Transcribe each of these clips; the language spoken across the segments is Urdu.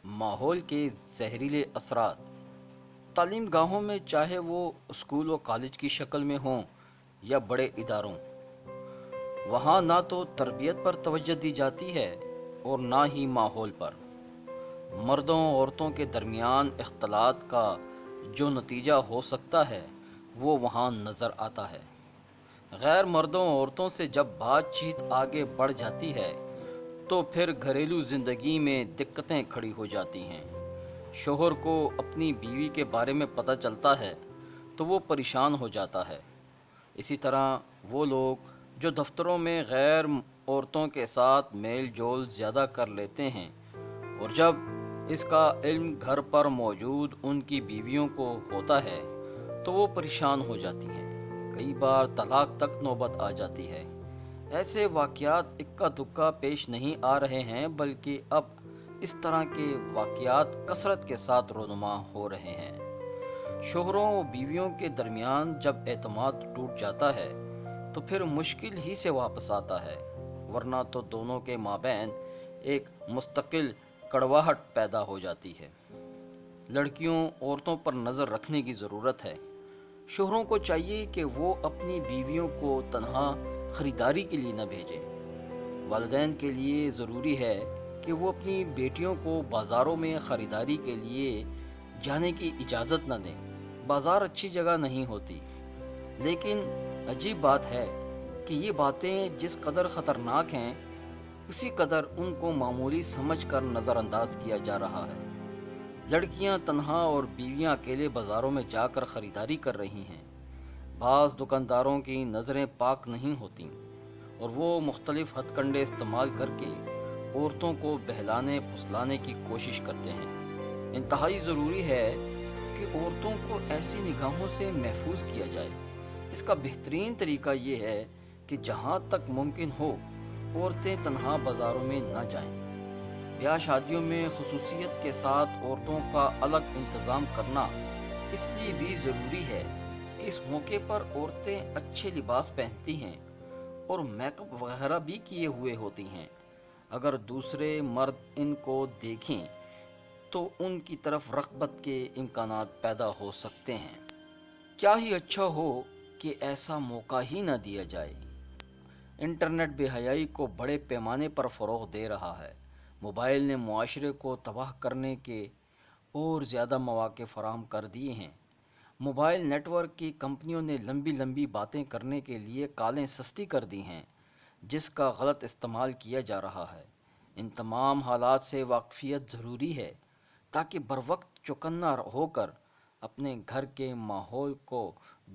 ماحول کے زہریلے اثرات تعلیم گاہوں میں، چاہے وہ اسکول و کالج کی شکل میں ہوں یا بڑے اداروں، وہاں نہ تو تربیت پر توجہ دی جاتی ہے اور نہ ہی ماحول پر۔ مردوں اور عورتوں کے درمیان اختلاط کا جو نتیجہ ہو سکتا ہے وہ وہاں نظر آتا ہے۔ غیر مردوں اور عورتوں سے جب بات چیت آگے بڑھ جاتی ہے تو پھر گھریلو زندگی میں دقتیں کھڑی ہو جاتی ہیں۔ شوہر کو اپنی بیوی کے بارے میں پتہ چلتا ہے تو وہ پریشان ہو جاتا ہے۔ اسی طرح وہ لوگ جو دفتروں میں غیر عورتوں کے ساتھ میل جول زیادہ کر لیتے ہیں، اور جب اس کا علم گھر پر موجود ان کی بیویوں کو ہوتا ہے تو وہ پریشان ہو جاتی ہیں۔ کئی بار طلاق تک نوبت آ جاتی ہے۔ ایسے واقعات اکا دکا پیش نہیں آ رہے ہیں، بلکہ اب اس طرح کے واقعات کثرت کے ساتھ رونما ہو رہے ہیں۔ شوہروں و بیویوں کے درمیان جب اعتماد ٹوٹ جاتا ہے تو پھر مشکل ہی سے واپس آتا ہے، ورنہ تو دونوں کے مابین ایک مستقل کڑواہٹ پیدا ہو جاتی ہے۔ لڑکیوں عورتوں پر نظر رکھنے کی ضرورت ہے۔ شوہروں کو چاہیے کہ وہ اپنی بیویوں کو تنہا خریداری کے لیے نہ بھیجیں۔ والدین کے لیے ضروری ہے کہ وہ اپنی بیٹیوں کو بازاروں میں خریداری کے لیے جانے کی اجازت نہ دیں۔ بازار اچھی جگہ نہیں ہوتی، لیکن عجیب بات ہے کہ یہ باتیں جس قدر خطرناک ہیں، اسی قدر ان کو معمولی سمجھ کر نظر انداز کیا جا رہا ہے۔ لڑکیاں تنہا اور بیویاں اکیلے بازاروں میں جا کر خریداری کر رہی ہیں۔ بعض دکانداروں کی نظریں پاک نہیں ہوتیں اور وہ مختلف ہتھ کنڈے استعمال کر کے عورتوں کو بہلانے پھسلانے کی کوشش کرتے ہیں۔ انتہائی ضروری ہے کہ عورتوں کو ایسی نگاہوں سے محفوظ کیا جائے۔ اس کا بہترین طریقہ یہ ہے کہ جہاں تک ممکن ہو عورتیں تنہا بازاروں میں نہ جائیں۔ بیاہ شادیوں میں خصوصیت کے ساتھ عورتوں کا الگ انتظام کرنا اس لیے بھی ضروری ہے کہ اس موقع پر عورتیں اچھے لباس پہنتی ہیں اور میک اپ وغیرہ بھی کیے ہوئے ہوتی ہیں۔ اگر دوسرے مرد ان کو دیکھیں تو ان کی طرف رغبت کے امکانات پیدا ہو سکتے ہیں۔ کیا ہی اچھا ہو کہ ایسا موقع ہی نہ دیا جائے۔ انٹرنیٹ بے حیائی کو بڑے پیمانے پر فروغ دے رہا ہے۔ موبائل نے معاشرے کو تباہ کرنے کے اور زیادہ مواقع فراہم کر دیے ہیں۔ موبائل نیٹ ورک کی کمپنیوں نے لمبی لمبی باتیں کرنے کے لیے کالیں سستی کر دی ہیں، جس کا غلط استعمال کیا جا رہا ہے۔ ان تمام حالات سے واقفیت ضروری ہے تاکہ بروقت چوکنا ہو کر اپنے گھر کے ماحول کو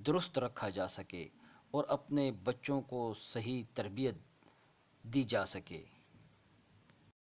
درست رکھا جا سکے اور اپنے بچوں کو صحیح تربیت دی جا سکے۔